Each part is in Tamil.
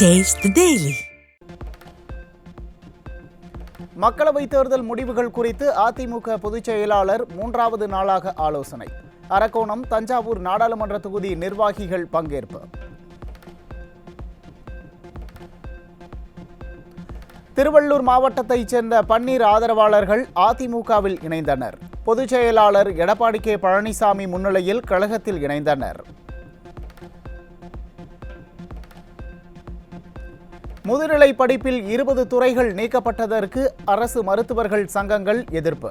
Taste the Daily. மக்களவைத் தேர்தல் முடிவுகள் குறித்து அதிமுக பொதுச் செயலாளர் 3வது நாளாக ஆலோசனை. அரக்கோணம், தஞ்சாவூர் நாடாளுமன்ற தொகுதி நிர்வாகிகள் பங்கேற்பு. திருவள்ளூர் மாவட்டத்தைச் சேர்ந்த பன்னீர் ஆதரவாளர்கள் அதிமுகவில் இணைந்தனர். பொதுச் செயலாளர் எடப்பாடி கே பழனிசாமி முன்னிலையில் கழகத்தில் இணைந்தனர். முதுநிலை படிப்பில் 20 துறைகள் நீக்கப்பட்டதற்கு அரசு மருத்துவர்கள் சங்கங்கள் எதிர்ப்பு.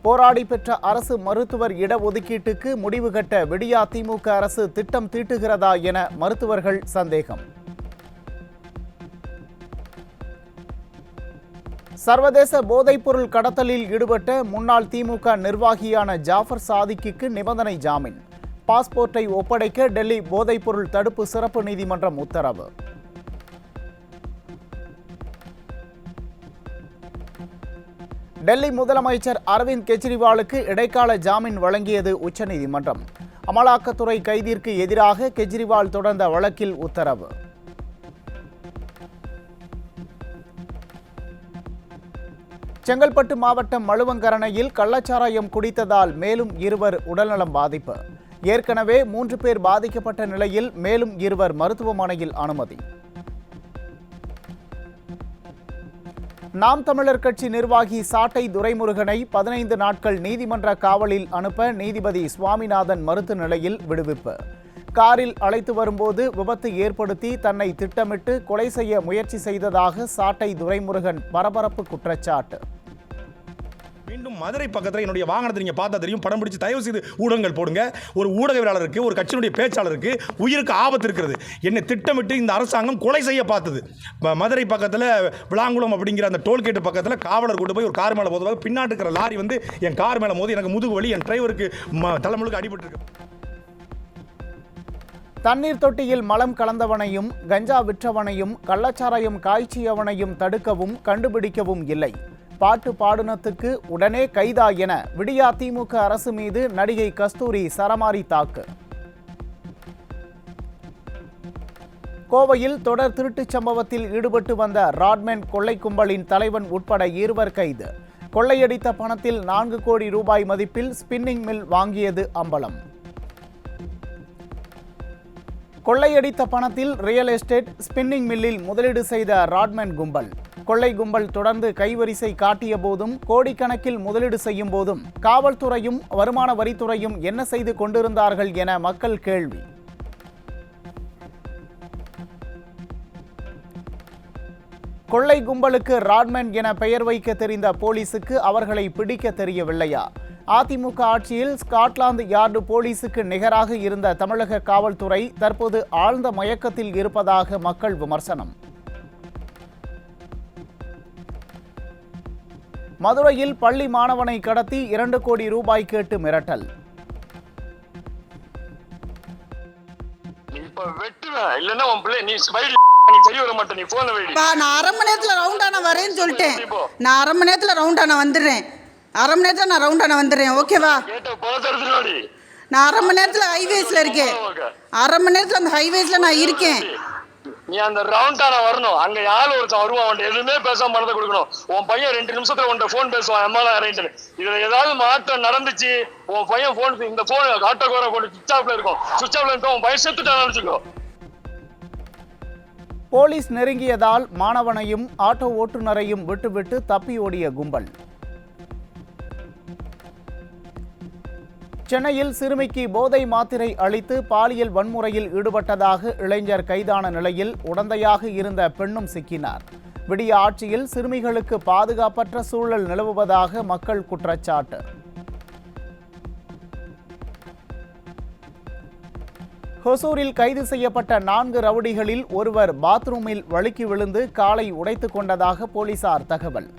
போராடி பெற்ற அரசு மருத்துவர் இடஒதுக்கீட்டுக்கு முடிவு கட்ட விடியா திமுக அரசு திட்டம் தீட்டுகிறதா என மருத்துவர்கள் சந்தேகம். சர்வதேச போதைப்பொருள் கடத்தலில் ஈடுபட்ட முன்னாள் திமுக நிர்வாகியான ஜாஃபர் சாதிக்கு நிபந்தனை ஜாமீன். பாஸ்போர்ட்டை ஒப்படைக்க டெல்லி போதைப்பொருள் தடுப்பு சிறப்பு நீதிமன்றம் உத்தரவு. டெல்லி முதலமைச்சர் அரவிந்த் கெஜ்ரிவாலுக்கு இடைக்கால ஜாமீன் வழங்கியது உச்சநீதிமன்றம். அமலாக்கத்துறை கைதிற்கு எதிராக கெஜ்ரிவால் தொடர்ந்த வழக்கில் உத்தரவு. செங்கல்பட்டு மாவட்டம் மழுவங்கரணையில் கள்ளச்சாராயம் குடித்ததால் மேலும் 2 உடல்நலம் பாதிப்பு. ஏற்கனவே 3 பேர் பாதிக்கப்பட்ட நிலையில் மேலும் 2 மருத்துவமனையில் அனுமதி. நாம் தமிழர் கட்சி நிர்வாகி சாட்டை துரைமுருகனை 15 நாட்கள் நீதிமன்ற காவலில் அனுப்ப நீதிபதி சுவாமிநாதன் மறுத்த நிலையில் விடுவிப்பு. காரில் அழைத்து வரும்போது விபத்து ஏற்படுத்தி தன்னை திட்டமிட்டு கொலை செய்ய முயற்சி செய்ததாக சாட்டை துரைமுருகன் பரபரப்பு குற்றச்சாட்டு. மீண்டும் மதுரை பக்கத்தில் என்னுடைய வாகனத்தை நீங்கள் பார்த்தா தெரியும். படம் பிடிச்சி தயவு செய்து ஊடகங்கள் போடுங்க. ஒரு ஊடகவியலாளருக்கு, ஒரு கட்சியினுடைய பேச்சாளருக்கு உயிருக்கு ஆபத்து இருக்கிறது. என்னை திட்டமிட்டு இந்த அரசாங்கம் கொலை செய்ய பார்த்தது. மதுரை பக்கத்தில் விளாங்குளம் அப்படிங்கிற அந்த டோல்கேட்டு பக்கத்தில் காவலர் கொண்டு போய் ஒரு கார் மேலே போதுவாக பின்னாடி இருக்கிற லாரி வந்து என் கார் மேலே மோதி எனக்கு முதுகு வலி, என் டிரைவருக்கு தலைமுழுக்கு அடிபட்டிருக்கு. தண்ணீர் தொட்டியில் மலம் கலந்தவனையும் கஞ்சா விற்றவனையும் கள்ளச்சாராயம் காய்ச்சியவனையும் தடுக்கவும் கண்டுபிடிக்கவும் இல்லை. பாட்டு பாடுனத்துக்கு உடனே கைதா என விடியா திமுக அரசு மீது நடிகை கஸ்தூரி சரமாரி தாக்கு. கோவையில் தொடர் திருட்டுச் சம்பவத்தில் ஈடுபட்டு வந்த ராட்மேன் கொள்ளை கும்பலின் தலைவன் உட்பட 2 கைது. கொள்ளையடித்த பணத்தில் 4 கோடி ரூபாய் மதிப்பில் ஸ்பின்னிங் மில் வாங்கியது அம்பலம். கொள்ளையடித்த பணத்தில் ரியல் எஸ்டேட், ஸ்பின்னிங் மில்லில் முதலீடு செய்த ராட்மேன் கும்பல். கொள்ளை கும்பல் தொடர்ந்து கைவரிசை காட்டிய போதும், கோடிக்கணக்கில் முதலீடு செய்யும் போதும் காவல்துறையும் வருமான வரித்துறையும் என்ன செய்து கொண்டிருந்தார்கள் என மக்கள் கேள்வி. கொள்ளை கும்பலுக்கு ராட்மேன் என பெயர் வைக்க தெரிந்த போலீசுக்கு அவர்களை பிடிக்க தெரியவில்லையா? அதிமுக ஆட்சியில் ஸ்காட்லாந்து யார்டு போலீசுக்கு நிகராக இருந்த தமிழக காவல்துறை தற்போது ஆழ்ந்த மயக்கத்தில் இருப்பதாக மக்கள் விமர்சனம். மதுரையில் பள்ளி மாணவனை கடத்தி 2 கோடி ரூபாய் கேட்டு மிரட்டல். நான் அரை மணி நேரத்தில் ரவுண்டான வரேன்னு சொல்லிட்டேன். நான் அரை மணி நேரத்தில் ரவுண்டான வந்துடுறேன். அரை மணி நேரத்தில் நான் ரவுண்டான வந்துடுறேன். ஓகேவா? நான் அரை மணி நேரத்தில் ஹைவேஸில் இருக்கேன். அரை மணி நேரத்தில் அந்த ஹைவேஸில் நான் இருக்கேன். நீ அந்த ரவுண்டான வரணும். அங்க யாரும் ஒருத்தன் வருவான், அவன் எதுவுமே பேசாம மனதை கொடுக்கணும். உன் பையன் 2 நிமிஷத்துல உன்ட்ட போன் பேசுவான். எம்மால அரேஞ்ச் இதுல ஏதாவது மாற்றம் நடந்துச்சு, உன் பையன் போன், இந்த போன் ஆட்டோகோர போன் சுவிட்ச் ஆஃப்ல இருக்கும். சுவிட்ச் ஆஃப்ல இருக்கும், உன் பையன் செத்துட்டான்னு நினைச்சுக்கோ. போலீஸ் நெருங்கியதால் மாணவனையும் ஆட்டோ ஓட்டுநரையும் விட்டுவிட்டு தப்பி ஓடிய கும்பல். சென்னையில் சிறுமிக்கு போதை மாத்திரை அளித்து பாலியல் வன்முறையில் ஈடுபட்டதாக இளைஞர் கைதான நிலையில் உடந்தையாக இருந்த பெண்ணும் சிக்கினார். விடிய ஆட்சியில் சிறுமிகளுக்கு பாதுகாப்பற்ற சூழல் நிலவுவதாக மக்கள் குற்றச்சாட்டு. ஹொசூரில் கைது செய்யப்பட்ட 4 ரவுடிகளில் ஒருவர் பாத்ரூமில் வழுக்கி விழுந்து காலை உடைத்துக் கொண்டதாக போலீசார் தகவல்.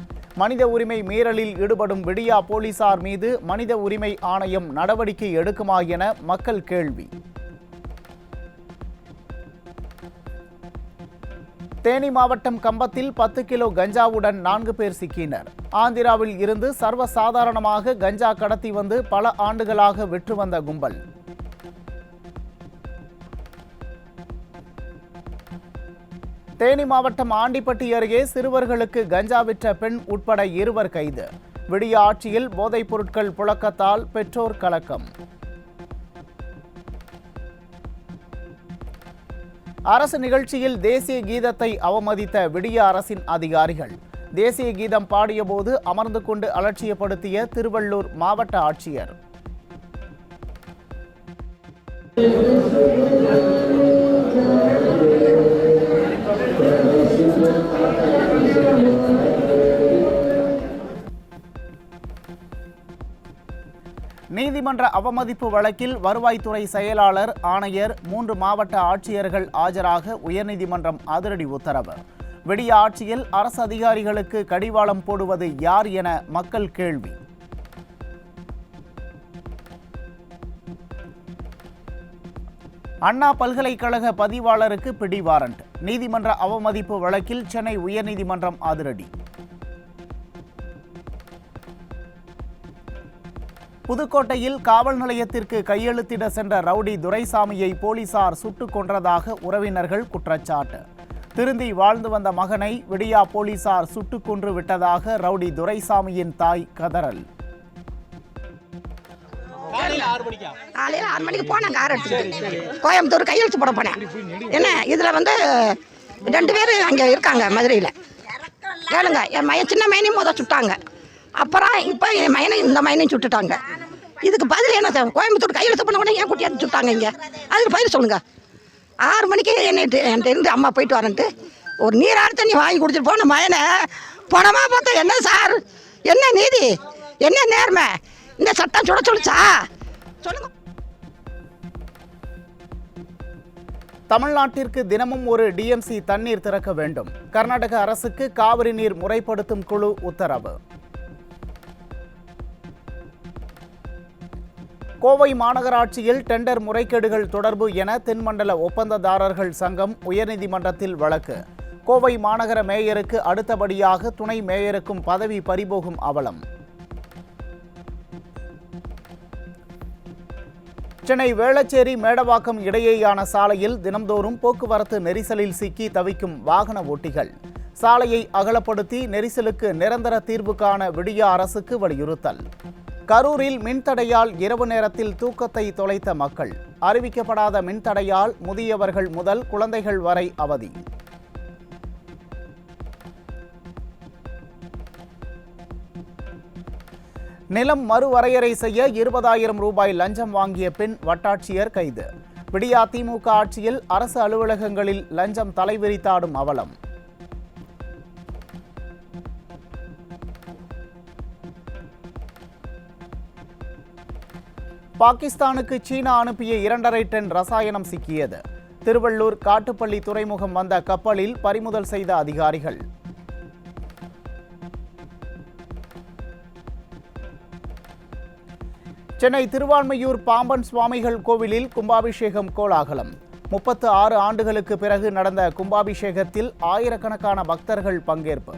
மனித உரிமை மீறலில் ஈடுபடும் விடியா போலீசார் மீது மனித உரிமை ஆணையம் நடவடிக்கை எடுக்குமா என மக்கள் கேள்வி. தேனி மாவட்டம் கம்பத்தில் 10 கிலோ கஞ்சாவுடன் 4 பேர் சிக்கினர். ஆந்திராவில் இருந்து சர்வசாதாரணமாக கஞ்சா கடத்தி வந்து பல ஆண்டுகளாக விற்று வந்த கும்பல். தேனி மாவட்டம் ஆண்டிப்பட்டி அருகே சிறுவர்களுக்கு கஞ்சா விற்ற பெண் உட்பட 2 கைது. விடிய ஆட்சியில் போதைப் பொருட்கள் புழக்கத்தால் பெற்றோர் கலக்கம். அரசு நிகழ்ச்சியில் தேசிய கீதத்தை அவமதித்த விடிய அரசின் அதிகாரிகள். தேசிய கீதம் பாடியபோது அமர்ந்து கொண்டு அலட்சியப்படுத்திய திருவள்ளூர் மாவட்ட ஆட்சியர். நீதிமன்ற அவமதிப்பு வழக்கில் வருவாய்த்துறை செயலாளர், ஆணையர், 3 மாவட்ட ஆட்சியர்கள் ஆஜராக உயர்நீதிமன்றம் அதிரடி உத்தரவு. விடிய ஆட்சியில் அரசு அதிகாரிகளுக்கு கடிவாளம் போடுவது யார் என மக்கள் கேள்வி. அண்ணா பல்கலைக்கழக பதிவாளருக்கு பிடி வாரண்ட். நீதிமன்ற அவமதிப்பு வழக்கில் சென்னை உயர்நீதிமன்றம் அதிரடி. புதுக்கோட்டையில் காவல் நிலையத்திற்கு கையெழுத்திட சென்ற ரவுடி துரைசாமியை போலீசார் சுட்டுக் கொன்றதாக உறவினர்கள் குற்றச்சாட்டு. திருந்தி வாழ்ந்து வந்த மகனை விடியா போலீசார் சுட்டுக் கொன்று விட்டதாக ரவுடி துரைசாமியின் தாய் கதறல். காலையில் 6 மணிக்கு போனேன், கார் எடுத்துட்டு கோயம்புத்தூர் கையெழுத்து போட போனேன். என்ன இதில் 2 பேர் அங்கே இருக்காங்க மதுரையில். கேளுங்க, என் மையன் சின்ன மையனையும் சுட்டாங்க. அப்புறம் இப்போ என் மையனை இந்த மையனையும் சுட்டுட்டாங்க. இதுக்கு பதில் என்ன? கோயம்புத்தூர் கையெழுத்து பண்ண உடனே ஏன் குட்டியாட்டு சுட்டாங்க இங்கே? அதுக்கு பதில் சொல்லுங்க. 6 மணிக்கு என்கிட்ட இருந்து அம்மா போயிட்டு வரேன்ட்டு ஒரு நீராறு தண்ணி வாங்கி குடிச்சிட்டு போன மயனை பணமாக பார்த்தா என்ன சார்? என்ன நீதி? என்ன நேர்மை? இந்த சட்டம் சுட சொல்லிச்சா? சொல்லுங்க. தமிழ்நாட்டிற்கு தினமும் ஒரு டிஎம்சி தண்ணீர் திறக்க வேண்டும். கர்நாடக அரசுக்கு காவிரி நீர் முறைப்படுத்தும் குழு உத்தரவு. கோவை மாநகராட்சியில் டெண்டர் முறைகேடுகள் தொடர்பு என தென்மண்டல ஒப்பந்ததாரர்கள் சங்கம் உயர்நீதிமன்றத்தில் வழக்கு. கோவை மாநகர மேயருக்கு அடுத்தபடியாக துணை மேயருக்கும் பதவி பறிபோகும் அவலம். சென்னை வேளச்சேரி மேடவாக்கம் இடையேயான சாலையில் தினம்தோறும் போக்குவரத்து நெரிசலில் சிக்கி தவிக்கும் வாகன ஓட்டிகள். சாலையை அகலப்படுத்தி நெரிசலுக்கு நிரந்தர தீர்வு காண விடிய அரசுக்கு வலியுறுத்தல். கரூரில் மின்தடையால் இரவு நேரத்தில் தூக்கத்தை தொலைத்த மக்கள். அறிவிக்கப்படாத மின்தடையால் முதியவர்கள் முதல் குழந்தைகள் வரை அவதி. நிலம் மறுவரையறை செய்ய 20,000 ரூபாய் லஞ்சம் வாங்கிய பெண் வட்டாட்சியர் கைது. விடியா திமுக ஆட்சியில் அரசு அலுவலகங்களில் லஞ்சம் தலைவிரித்தாடும் அவலம். பாகிஸ்தானுக்கு சீனா அனுப்பிய 2.5 டன் ரசாயனம் சிக்கியது. திருவள்ளூர் காட்டுப்பள்ளி துறைமுகம் வந்த கப்பலில் பறிமுதல் செய்த அதிகாரிகள். சென்னை திருவான்மையூர் பாம்பன் சுவாமிகள் கோவிலில் கும்பாபிஷேகம் கோலாகலம். 36 ஆண்டுகளுக்கு பிறகு நடந்த கும்பாபிஷேகத்தில் ஆயிரக்கணக்கான பக்தர்கள் பங்கேற்பு.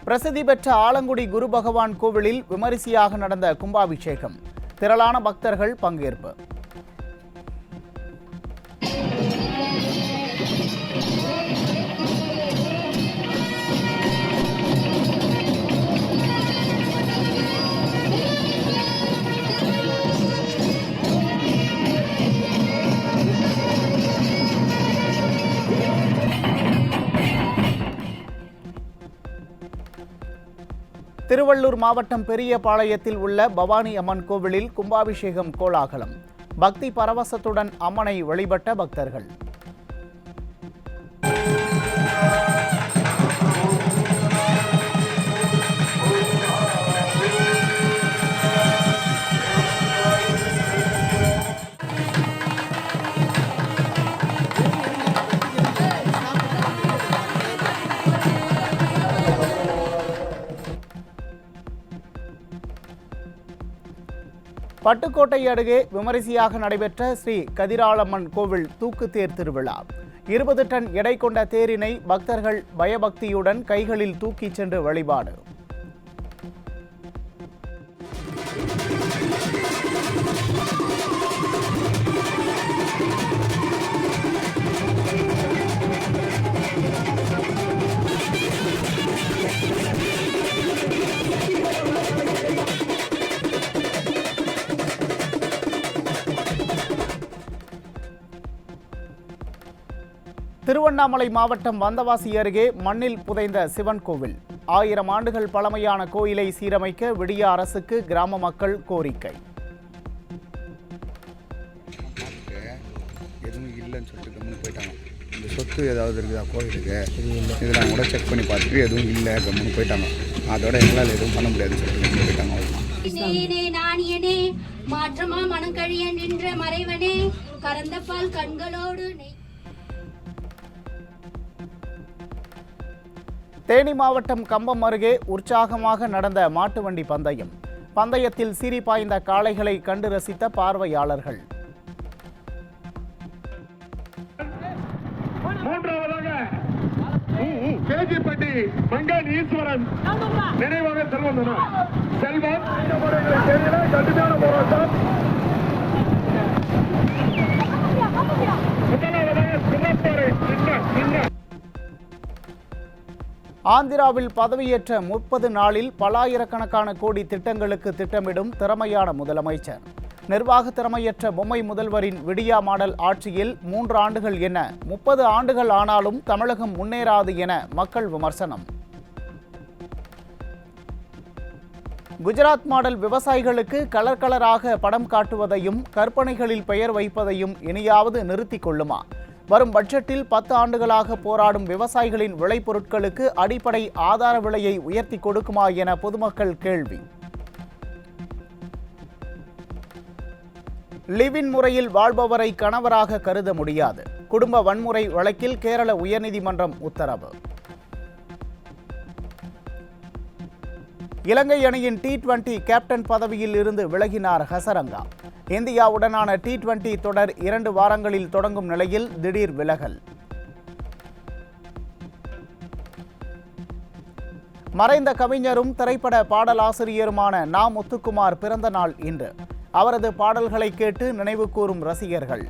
பிரசித்தி பெற்ற ஆலங்குடி குரு பகவான் கோவிலில் விமரிசையாக நடந்த கும்பாபிஷேகம். திரளான பக்தர்கள் பங்கேற்பு. திருவள்ளூர் மாவட்டம் பெரியபாளையத்தில் உள்ள பவானி அம்மன் கோவிலில் கும்பாபிஷேகம் கோலாகலம். பக்தி பரவசத்துடன் அம்மனை வழிபட்ட பக்தர்கள். பட்டுக்கோட்டை அருகே விமரிசையாக நடைபெற்ற ஸ்ரீ கதிராளம்மன் கோவில் தூக்குத்தேர் திருவிழா. 20 டன் எடை கொண்ட தேரினை பக்தர்கள் பயபக்தியுடன் கைகளில் தூக்கிச் சென்று வழிபாடு. திருவண்ணாமலை மாவட்டம் வந்தவாசி அருகே மண்ணில் புதைந்த சிவன் கோவில். 1000 ஆண்டுகள் பழமையான கோயிலை சீரமைக்க விடிய அரசுக்கு கிராம மக்கள் கோரிக்கை. எதுவும் இல்லைன்னு சொல்லிட்டு கம்முன்னு போயிட்டாங்க. இந்த சொத்து ஏதாவது இருக்குதா கோயிலுக்கு இதெல்லாம் கூட செக் பண்ணி பார்த்துட்டு எதுவும் இல்லை கம்முன்னு போயிட்டாங்க. அதோட எங்களால் எதுவும் பண்ண முடியாதுன்னு சொல்லிட்டு போயிட்டாங்க. நாணியனே மாற்றமா மனம் கழிய நின்ற மறைவனே கறந்த பால் கண்களோடு. தேனி மாவட்டம் கம்பம் அருகே உற்சாகமாக நடந்த மாட்டு வண்டி பந்தயம். பந்தயத்தில் சீறி பாய்ந்த காளைகளை கண்டு ரசித்த பார்வையாளர்கள். மூன்றாவதாக கேஜிப்பட்டி மங்கன் ஈஸ்வரன் நினைவாக செல்வம் கடுமையான போராட்டம். முதலாவதாக சின்னப்பாறை சின்ன ஆந்திராவில் பதவியேற்ற 30 நாளில் பல்லாயிரக்கணக்கான கோடி திட்டங்களுக்கு திட்டமிடும் திறமையான முதலமைச்சர். நிர்வாக திறமையற்ற பொம்மை முதல்வரின் விடியா மாடல் ஆட்சியில் 3 ஆண்டுகள் என 30 ஆண்டுகள் ஆனாலும் தமிழகம் முன்னேறாது என மக்கள் விமர்சனம். குஜராத் மாடல் விவசாயிகளுக்கு கலர் கலராக படம் காட்டுவதையும் கற்பனைகளில் பெயர் வைப்பதையும் இனியாவது நிறுத்திக் கொள்ளுமா? வரும் பட்ஜெட்டில் 10 ஆண்டுகளாக போராடும் விவசாயிகளின் விளைபொருட்களுக்கு அடிப்படை ஆதார விலையை உயர்த்தி கொடுக்குமா என பொதுமக்கள் கேள்வி. லிவ்-இன் முறையில் வாழ்பவரை கணவராக கருத முடியாது. குடும்ப வன்முறை வழக்கில் கேரள உயர்நீதிமன்றம் உத்தரவு. இலங்கை அணியின் T20 கேப்டன் பதவியில் இருந்து விலகினார் ஹசரங்கா. இந்தியாவுடனான T20 தொடர் 2 வாரங்களில் தொடங்கும் நிலையில் திடீர் விலகல். மறைந்த கவிஞரும் திரைப்பட பாடலாசிரியருமான நா. முத்துக்குமார் பிறந்த நாள் இன்று. அவரது பாடல்களை கேட்டு நினைவு கூறும் ரசிகர்கள்.